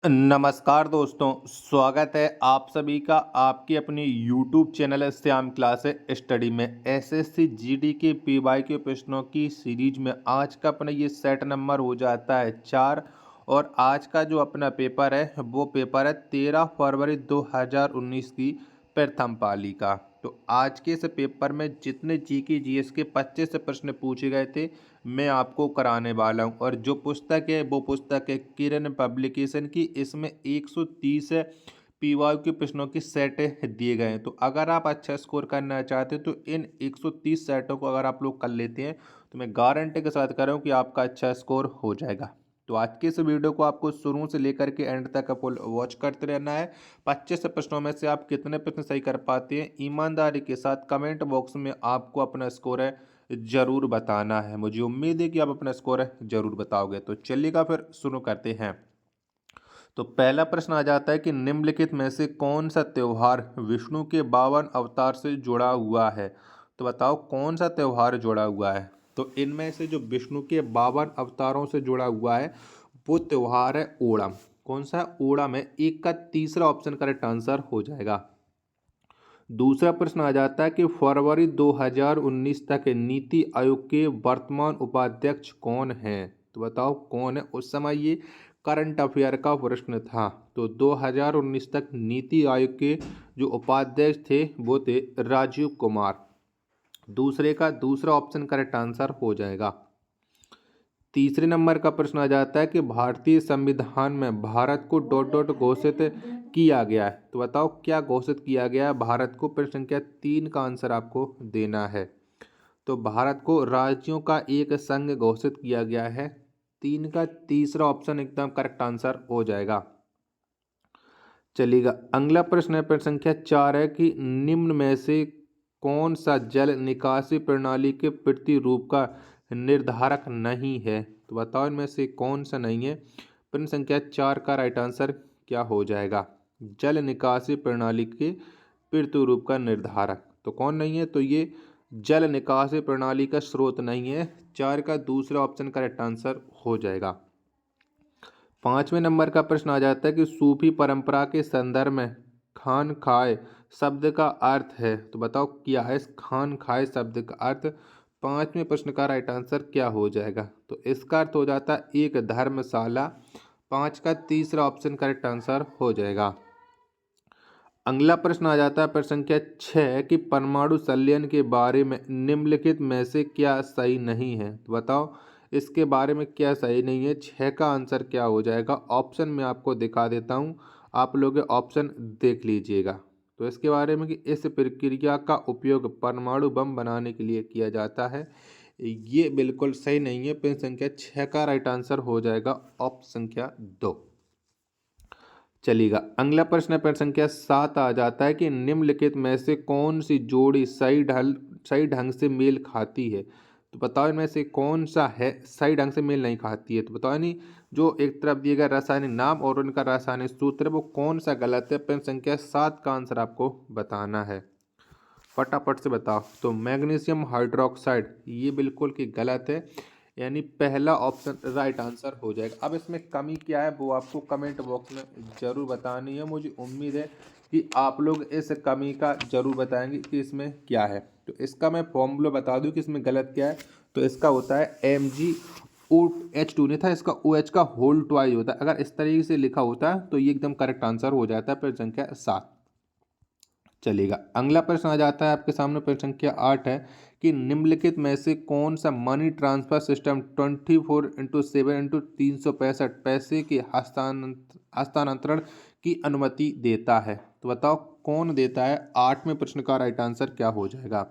नमस्कार दोस्तों, स्वागत है आप सभी का आपकी अपनी YouTube channel Shyam class study में। एसएससी जीडी के पीवाईक्यू प्रश्नों की सीरीज में आज का अपना ये सेट नंबर हो जाता है 4। और आज का जो अपना पेपर है वो पेपर है 13 फरवरी 2019 की प्रथम पाली का। तो आज के इस पेपर में जितने जीके जीएस के 25 प्रश्न पूछे गए थे मैं आपको कराने वाला हूं। और जो पुस्तक है वो पुस्तक है किरण पब्लिकेशन की। इसमें 130 पीवाई के प्रश्नों की सेट दिए गए हैं। तो अगर आप अच्छा स्कोर करना चाहते हैं तो इन 130 सेटों को अगर आप लोग कर लेते हैं तो मैं गारंटी के साथ कह रहा हूँ कि आपका अच्छा स्कोर हो जाएगा। तो आज के इस वीडियो को आपको शुरू से लेकर के एंड तक फुल वॉच करते रहना है। 25 प्रश्नों में से आप कितने प्रश्न सही कर पाते हैं ईमानदारी के साथ कमेंट बॉक्स में आपको अपना स्कोर है जरूर बताना है। मुझे उम्मीद है कि आप अपना स्कोर है जरूर बताओगे। तो चलिएगा फिर शुरू करते हैं। तो पहला प्रश्न आ जाता है कि निम्नलिखित में से कौन सा त्योहार विष्णु के 52 अवतार से जुड़ा हुआ है। तो बताओ कौन सा त्योहार जुड़ा हुआ है। तो इनमें से जो विष्णु के 52 अवतारों से जुड़ा हुआ है वो त्योहार है ओणम। कौन सा है? ओणम है। एक का तीसरा ऑप्शन करेक्ट आंसर हो जाएगा। दूसरा प्रश्न आ जाता है कि फरवरी 2019 तक नीति आयोग के वर्तमान उपाध्यक्ष कौन हैं। तो बताओ कौन है। उस समय ये करंट अफेयर का प्रश्न था। तो 2019 तक नीति आयोग के जो उपाध्यक्ष थे वो थे राजीव कुमार। दूसरे का दूसरा ऑप्शन करेक्ट आंसर हो जाएगा। तीसरे नंबर का प्रश्न आ जाता है कि भारतीय संविधान में भारत को डॉट डॉट घोषित किया गया है। तो बताओ क्या घोषित किया गया है भारत को। प्रश्न संख्या 3 का आंसर आपको देना है। तो भारत को राज्यों का एक संघ घोषित किया गया है। 3 का तीसरा ऑप्शन एकदम करेक्ट आंसर हो जाएगा। चलिएगा अगला प्रश्न है प्रश्न संख्या 4 है कि निम्न में से कौन सा जल निकासी प्रणाली के प्रतिरूप का निर्धारक नहीं है। तो बताओ इनमें से कौन सा नहीं है। प्रश्न संख्या 4 का राइट आंसर क्या हो जाएगा। जल निकासी प्रणाली के प्रतिरूप का निर्धारक तो कौन नहीं है। तो ये जल निकासी प्रणाली का स्रोत नहीं है। 4 का दूसरा ऑप्शन करेक्ट आंसर हो जाएगा। पांचवें नंबर का प्रश्न आ जाता है कि सूफी परंपरा के संदर्भ में खान खाए शब्द का अर्थ है। तो बताओ क्या है इस खान खाए शब्द का अर्थ। पांचवें प्रश्न का राइट आंसर क्या हो जाएगा। तो इसका अर्थ हो जाता है एक धर्मशाला। 5 का तीसरा ऑप्शन करेक्ट आंसर हो जाएगा। अगला प्रश्न आ जाता है प्रश्न संख्या 6 कि परमाणु संलयन के बारे में निम्नलिखित में से क्या सही नहीं है। तो बताओ इसके बारे में क्या सही नहीं है। 6 का आंसर क्या हो जाएगा। ऑप्शन में आपको दिखा देता हूँ, आप लोग ऑप्शन देख लीजिएगा। तो इसके बारे में कि इस प्रक्रिया का उपयोग परमाणु बम बनाने के लिए किया जाता है, ये बिल्कुल सही नहीं है। प्रश्न संख्या 6 का राइट आंसर हो जाएगा ऑप्शन संख्या 2। चलिएगा अगला प्रश्न है प्रश्न संख्या 7 आ जाता है कि निम्नलिखित में से कौन सी जोड़ी सही ढंग से मेल खाती है। तो बताओ इनमें से कौन सा है सही ढंग से मेल नहीं खाती है। तो बताओ नहीं जो एक तरफ दिए गए रासायनिक नाम और उनका रासायनिक सूत्र है वो कौन सा गलत है। प्रश्न संख्या 7 का आंसर आपको बताना है। फटाफट से बताओ। तो मैग्नीशियम हाइड्रोक्साइड ये बिल्कुल कि गलत है, यानी पहला ऑप्शन राइट आंसर हो जाएगा। अब इसमें कमी क्या है वो आपको कमेंट बॉक्स में ज़रूर बतानी है। मुझे उम्मीद है कि आप लोग इस कमी का ज़रूर बताएंगे कि इसमें क्या है। तो इसका मैं फॉर्मूला बता दूं कि इसमें गलत क्या है। तो इसका होता है MgO H2 नहीं था, इसका OH का होल ट्वाइस होता है। अगर इस तरीके से लिखा होता है तो ये एकदम करेक्ट आंसर हो जाता है। प्रश्न संख्या 7। चलेगा अगला प्रश्न आ जाता है आपके सामने प्रश्न संख्या 8 है कि निम्नलिखित में से कौन सा मनी ट्रांसफर सिस्टम 24/7/365 पैसे के हस्तांतरण की अनुमति देता है। तो बताओ कौन देता है। 8वें प्रश्न का राइट आंसर क्या हो जाएगा।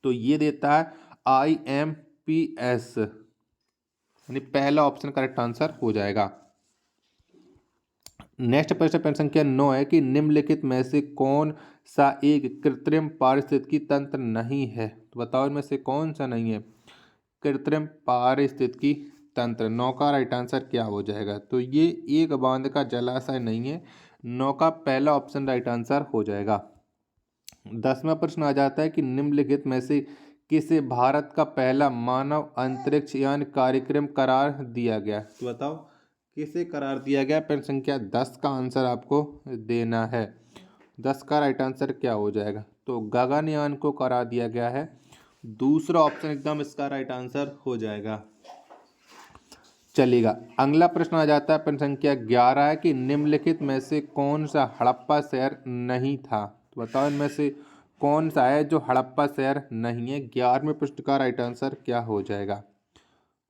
तो ये देता है IMPS, यानी पहला ऑप्शन करेक्ट आंसर हो जाएगा। नेक्स्ट प्रश्न प्रश्न संख्या 9 है कि निम्नलिखित में से कौन सा एक कृत्रिम पारिस्थितिकी तंत्र नहीं है। तो बताओ इनमें से कौन सा नहीं है कृत्रिम पारिस्थितिकी तंत्र। 9 का राइट आंसर क्या हो जाएगा। तो ये एक बांध का जलाशय नहीं है। 9 का पहला ऑप्शन राइट आंसर हो जाएगा। 10वां प्रश्न आ जाता है कि निम्नलिखित में से किसे भारत का पहला मानव अंतरिक्ष यान कार्यक्रम करार दिया गया। तो बताओ किसे करार दिया गया? प्रश्न संख्या 10 का आंसर आपको देना है। 10 का राइट आंसर क्या हो जाएगा? तो गगनयान को करार दिया गया है। दूसरा ऑप्शन एकदम इसका राइट आंसर हो जाएगा। चलेगा, अगला प्रश्न आ जाता है प्रश्न संख्या 11 है कि निम्नलिखित में से कौन सा हड़प्पा शहर नहीं था? तो बताओ इनमें से कौन सा है जो हड़प्पा शहर नहीं है? 11वें प्रश्न का राइट आंसर क्या हो जाएगा?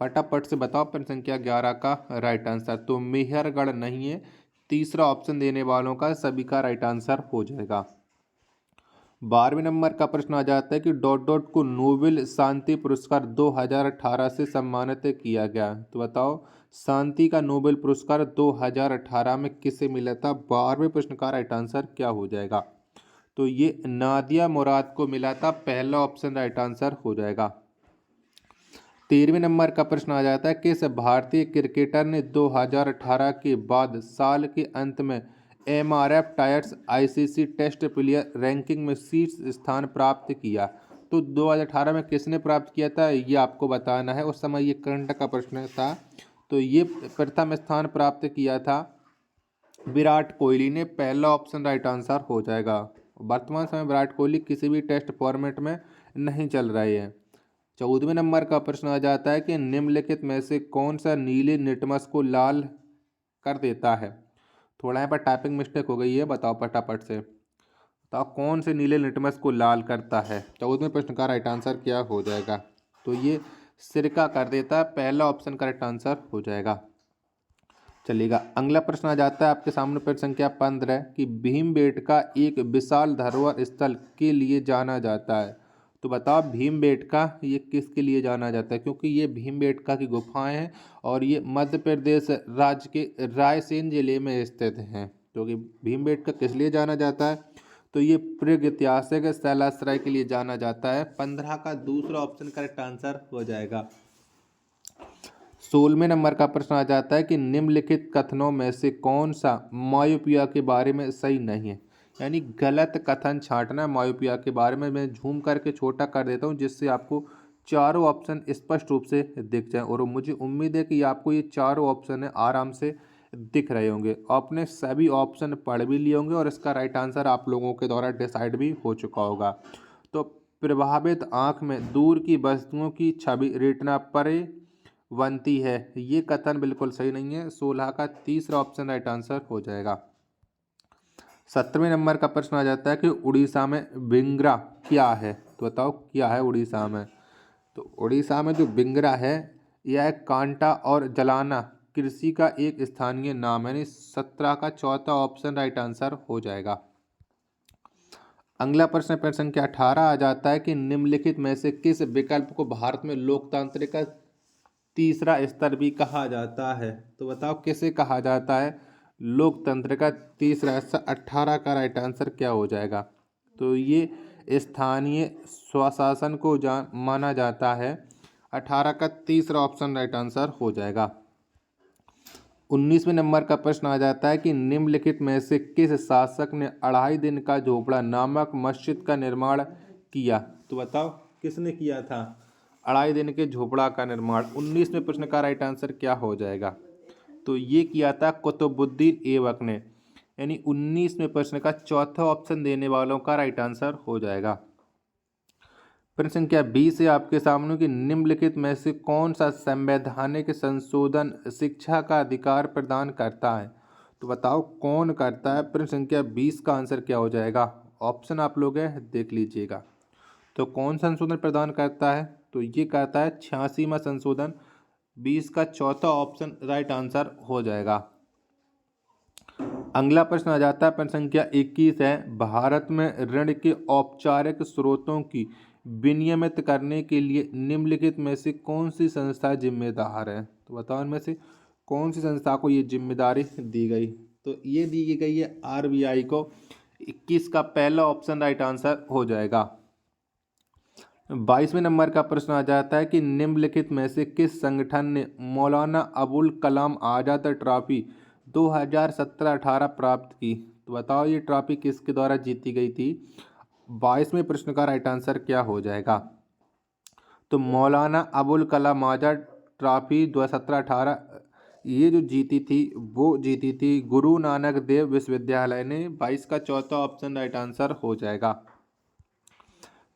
फटाफट से बताओ प्रश्न संख्या 11 का राइट आंसर। तो मेहरगढ़ नहीं है। तीसरा ऑप्शन देने वालों का सभी का राइट आंसर हो जाएगा। 12वें नंबर का प्रश्न आ जाता है कि डॉट डॉट को नोबेल शांति पुरस्कार 2018 से सम्मानित किया गया। तो बताओ शांति का नोबेल पुरस्कार 2018 में किसे मिला था? 12वें प्रश्न का राइट आंसर क्या हो जाएगा? तो ये नादिया मुराद को मिला था। पहला ऑप्शन राइट आंसर हो जाएगा। 13वें नंबर का प्रश्न आ जाता है किस भारतीय क्रिकेटर ने 2018 के बाद साल के अंत में MRF tyres ICC test player ranking में शीर्ष स्थान प्राप्त किया? तो 2018 में किसने प्राप्त किया था ये आपको बताना है। उस समय ये करंट का प्रश्न था। तो ये प्रथम स्थान प्राप्त किया था विराट कोहली ने। पहला ऑप्शन राइट आंसर हो जाएगा। वर्तमान समय विराट कोहली किसी भी टेस्ट फॉर्मेट में नहीं चल रहे हैं। 14वें नंबर का प्रश्न आ जाता है कि निम्नलिखित में से कौन सा नीले लिटमस को लाल कर देता है? थोड़ा यहाँ पर टाइपिंग मिस्टेक हो गई है, बताओ फटाफट से। बताओ कौन से नीले लिटमस को लाल करता है? 14वें प्रश्न का राइट आंसर क्या हो जाएगा? तो ये सिरका कर देता है। पहला ऑप्शन करेक्ट आंसर हो जाएगा। चलिएगा, अगला प्रश्न आ जाता है आपके सामने प्रश्न संख्या 15 कि भीमबेटका एक विशाल धरोहर स्थल के लिए जाना जाता है। तो बताओ भीमबेटका ये किसके लिए जाना जाता है? क्योंकि ये भीमबेटका की गुफाएं हैं और ये मध्य प्रदेश राज्य के रायसेन जिले में स्थित हैं। क्योंकि भीमबेटका किस लिए जाना जाता है? तो ये प्रागैतिहासिक शैलाश्रय के लिए जाना जाता है। 15 का दूसरा ऑप्शन करेक्ट आंसर हो जाएगा। 16वें नंबर का प्रश्न आ जाता है कि निम्नलिखित कथनों में से कौन सा मायोपिया के बारे में सही नहीं है? यानी गलत कथन छांटना। मायोपिया के बारे में मैं झूम करके छोटा कर देता हूं जिससे आपको चारों ऑप्शन स्पष्ट रूप से दिख जाए। और मुझे उम्मीद है कि आपको ये चारों ऑप्शन है आराम से दिख रहे होंगे। आपने सभी ऑप्शन पढ़ भी लिए होंगे और इसका राइट आंसर आप लोगों के द्वारा डिसाइड भी हो चुका होगा। तो प्रभावित आँख में दूर की वस्तुओं की छवि रेटिना पर बनती है, ये कथन बिल्कुल सही नहीं है। 16 का तीसरा ऑप्शन राइट आंसर हो जाएगा। 17वें नंबर का प्रश्न आ जाता है कि उड़ीसा में बिंगरा क्या है? तो बताओ क्या है उड़ीसा में? तो उड़ीसा में जो बिंगरा है यह कांटा और जलाना कृषि का एक स्थानीय नाम है। यानी 17 का चौथा ऑप्शन राइट आंसर हो जाएगा। अगला प्रश्न प्रश्न संख्या 18 आ जाता है कि निम्नलिखित में से किस विकल्प को भारत में लोकतंत्र का तीसरा स्तर भी कहा जाता है? तो बताओ किसे कहा जाता है लोकतंत्र का तीसरा स्तर? 18 का राइट आंसर क्या हो जाएगा? तो ये स्थानीय स्वशासन को माना जाता है। 18 का तीसरा ऑप्शन राइट आंसर हो जाएगा। 19वें नंबर का प्रश्न आ जाता है कि निम्नलिखित में से किस शासक ने 2.5 दिन का झोपड़ा नामक मस्जिद का निर्माण किया? तो बताओ किसने किया था 2.5 दिन के झोपड़ा का निर्माण? 19वें प्रश्न का राइट आंसर क्या हो जाएगा? तो ये किया था कुतुबुद्दीन ऐबक ने। यानी 19वें प्रश्न का चौथा ऑप्शन देने वालों का राइट आंसर हो जाएगा। प्रश्न संख्या 20 है आपके सामने कि निम्नलिखित में से कौन सा संवैधानिक संशोधन शिक्षा का अधिकार प्रदान करता है? तो बताओ कौन करता है? प्रश्न संख्या 20 का आंसर क्या हो जाएगा? ऑप्शन आप लोग देख लीजिएगा। तो कौन संशोधन प्रदान करता है? तो ये कहता है 86वां संशोधन। 20 का चौथा ऑप्शन राइट आंसर हो जाएगा। अगला प्रश्न आ जाता है प्रश्न संख्या 21 है भारत में ऋण के औपचारिक स्रोतों की विनियमित करने के लिए निम्नलिखित में से कौन सी संस्था जिम्मेदार है? तो बताओ इनमें से कौन सी संस्था को ये जिम्मेदारी दी गई? तो ये दी गई है आरबीआई को। 21 का पहला ऑप्शन राइट आंसर हो जाएगा। 22वें नंबर का प्रश्न आ जाता है कि निम्नलिखित में से किस संगठन ने मौलाना अबुल कलाम आज़ाद ट्रॉफी 2017-18 प्राप्त की? तो बताओ ये ट्रॉफी किसके द्वारा जीती गई थी? 22वें प्रश्न का राइट आंसर क्या हो जाएगा? तो मौलाना अबुल कलाम आज़ाद ट्रॉफी 2017-18 ये जो जीती थी वो जीती थी गुरु नानक देव विश्वविद्यालय ने। 22 का चौथा ऑप्शन राइट आंसर हो जाएगा।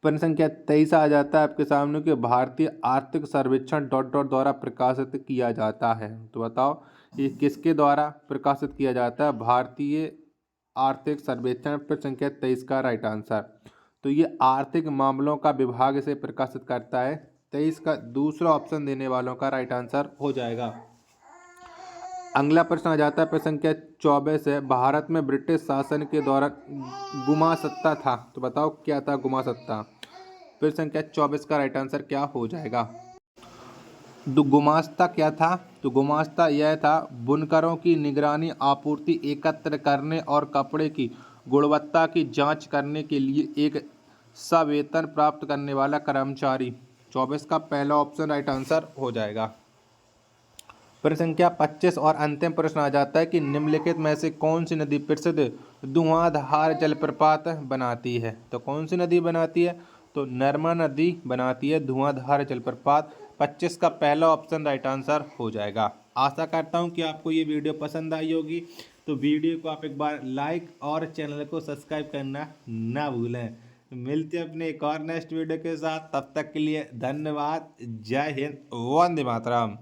प्रश्न संख्या 23 आ जाता है आपके सामने कि भारतीय आर्थिक सर्वेक्षण डॉट डॉट द्वारा प्रकाशित किया जाता है। तो बताओ ये किसके द्वारा प्रकाशित किया जाता है? भारतीय आर्थिक सर्वेक्षण। प्रश्न संख्या 23 का राइट आंसर। तो ये आर्थिक मामलों का विभाग इसे प्रकाशित करता है। 23 का दूसरा ऑप्शन देने वालों का राइट आंसर हो जाएगा। अगला प्रश्न आ जाता है प्रश्न संख्या 24 है, भारत में ब्रिटिश शासन के दौरान गुमास्ता था। तो बताओ क्या था गुमास्ता? प्रश्न संख्या 24 का राइट आंसर क्या हो जाएगा? गुमास्ता क्या था? तो गुमास्ता यह था बुनकरों की निगरानी, आपूर्ति एकत्र करने और कपड़े की गुणवत्ता की जांच करने के लिए एक सवेतन प्राप्त करने वाला कर्मचारी। 24 का पहला ऑप्शन राइट आंसर हो जाएगा। प्रश्न संख्या 25 और अंतिम प्रश्न आ जाता है कि निम्नलिखित में से कौन सी नदी प्रसिद्ध धुआंधार जलप्रपात बनाती है? तो कौन सी नदी बनाती है? तो नर्मदा नदी बनाती है धुआंधार जलप्रपात। 25 का पहला ऑप्शन राइट आंसर हो जाएगा। आशा करता हूँ कि आपको ये वीडियो पसंद आई होगी। तो वीडियो को आप एक बार लाइक और चैनल को सब्सक्राइब करना ना भूलें। मिलते हैं अपने एक और नेक्स्ट वीडियो के साथ। तब तक के लिए धन्यवाद। जय हिंद, वंदे मातरम।